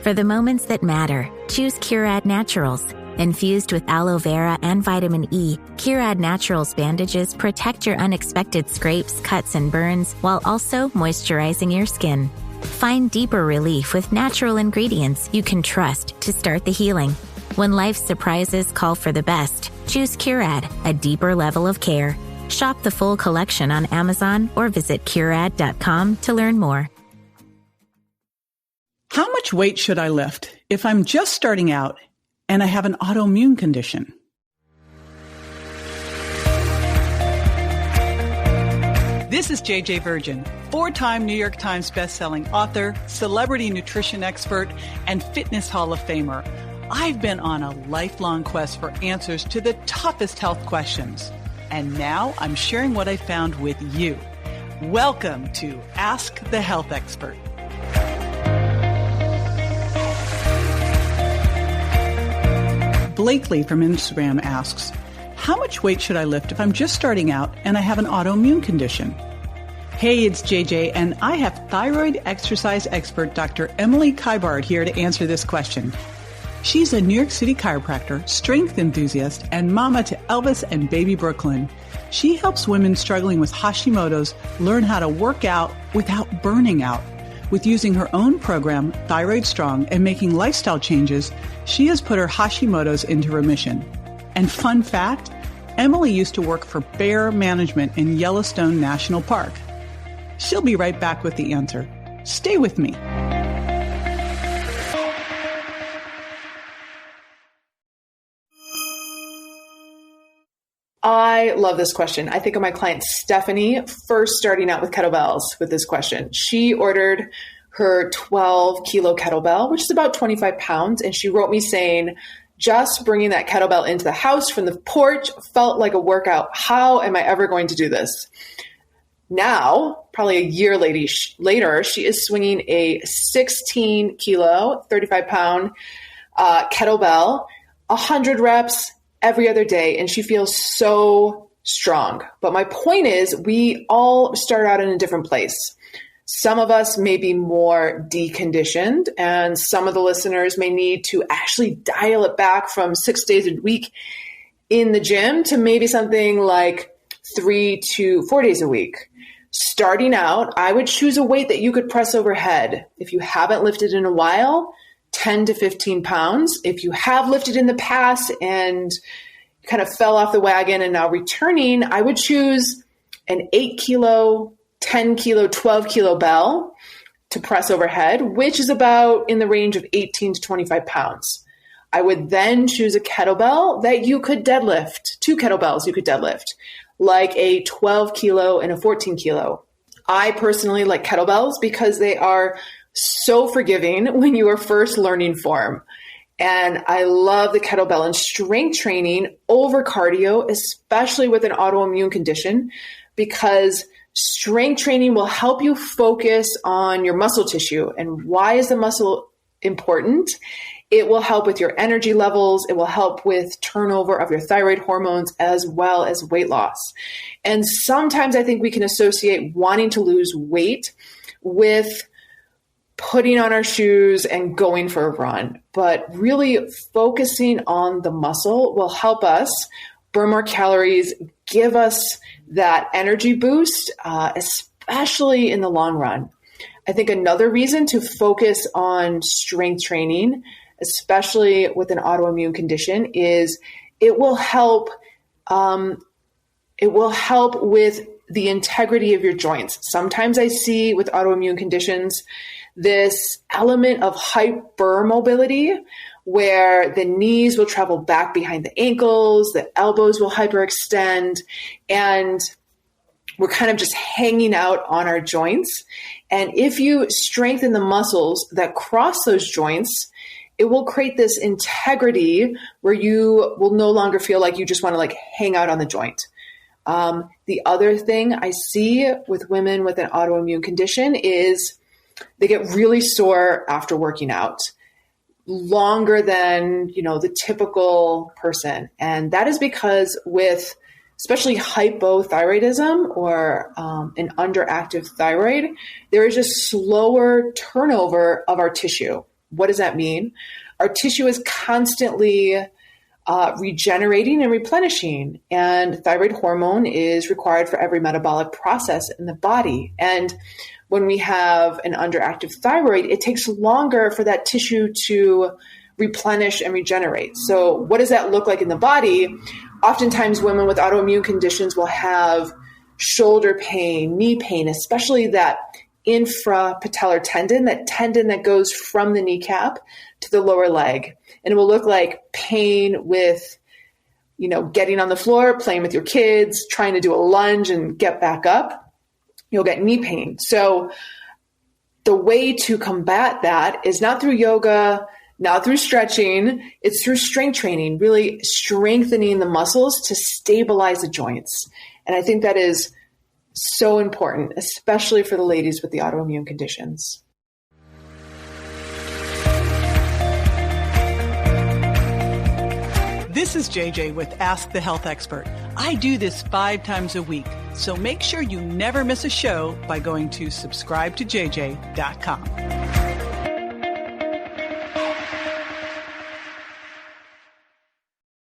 For the moments that matter, choose Kiberd Naturals. Infused with aloe vera and vitamin E, Kiberd Naturals bandages protect your unexpected scrapes, cuts, and burns while also moisturizing your skin. Find deeper relief with natural ingredients you can trust to start the healing. When life's surprises call for the best, choose Kiberd, a deeper level of care. Shop the full collection on Amazon or visit Kiberd.com to learn more. How much weight should I lift if I'm just starting out and I have an autoimmune condition? This is JJ Virgin, 4-time New York Times bestselling author, celebrity nutrition expert, and Fitness Hall of Famer. I've been on a lifelong quest for answers to the toughest health questions. And now I'm sharing what I found with you. Welcome to Ask the Health Expert. Blakely from Instagram asks, how much weight should I lift if I'm just starting out and I have an autoimmune condition? Hey, it's JJ, and I have thyroid exercise expert Dr. Emily Kiberd here to answer this question. She's a New York City chiropractor, strength enthusiast, and mama to Elvis and baby Brooklyn. She helps women struggling with Hashimoto's learn how to work out without burning out. With using her own program, Thyroid Strong, and making lifestyle changes, she has put her Hashimoto's into remission. And fun fact, Emily used to work for bear management in Yellowstone National Park. She'll be right back with the answer. Stay with me. I love this question. I think of my client Stephanie first starting out with kettlebells with this question. She ordered her 12 kilo kettlebell, which is about 25 pounds. And she wrote me saying, just bringing that kettlebell into the house from the porch felt like a workout. How am I ever going to do this? Now, probably a year later, she is swinging a 16 kilo, 35 pound kettlebell, 100 reps every other day, and she feels so strong. But my point is, we all start out in a different place. Some of us may be more deconditioned, and some of the listeners may need to actually dial it back from 6 days a week in the gym to maybe something like 3 to 4 days a week. Starting out, I would choose a weight that you could press overhead. If you haven't lifted in a while, 10 to 15 pounds. If you have lifted in the past and kind of fell off the wagon and now returning, I would choose an 8 kilo, 10 kilo, 12 kilo bell to press overhead, which is about in the range of 18 to 25 pounds. I would then choose a kettlebell that you could deadlift, 2 kettlebells you could deadlift, like a 12 kilo and a 14 kilo. I personally like kettlebells because they are so forgiving when you are first learning form. And I love the kettlebell and strength training over cardio, especially with an autoimmune condition, because strength training will help you focus on your muscle tissue. And why is the muscle important? It will help with your energy levels. It will help with turnover of your thyroid hormones as well as weight loss. And sometimes I think we can associate wanting to lose weight with putting on our shoes and going for a run. But really focusing on the muscle will help us burn more calories, give us that energy boost, especially in the long run. I think another reason to focus on strength training, especially with an autoimmune condition, is it will help with the integrity of your joints. Sometimes I see with autoimmune conditions this element of hypermobility where the knees will travel back behind the ankles, the elbows will hyperextend, and we're kind of just hanging out on our joints. And if you strengthen the muscles that cross those joints, it will create this integrity where you will no longer feel like you just want to like hang out on the joint. The other thing I see with women with an autoimmune condition is they get really sore after working out longer than, the typical person. And that is because with especially hypothyroidism or an underactive thyroid, there is just slower turnover of our tissue. What does that mean? Our tissue is constantly regenerating and replenishing, and thyroid hormone is required for every metabolic process in the body. And when we have an underactive thyroid, it takes longer for that tissue to replenish and regenerate. So what does that look like in the body? Oftentimes women with autoimmune conditions will have shoulder pain, knee pain, especially that infrapatellar tendon, that tendon that goes from the kneecap to the lower leg. And it will look like pain with, getting on the floor, playing with your kids, trying to do a lunge and get back up. You'll get knee pain. So the way to combat that is not through yoga, not through stretching, it's through strength training, really strengthening the muscles to stabilize the joints. And I think that is so important, especially for the ladies with the autoimmune conditions. This is JJ with Ask the Health Expert. I do this 5 times a week, so make sure you never miss a show by going to subscribetojj.com.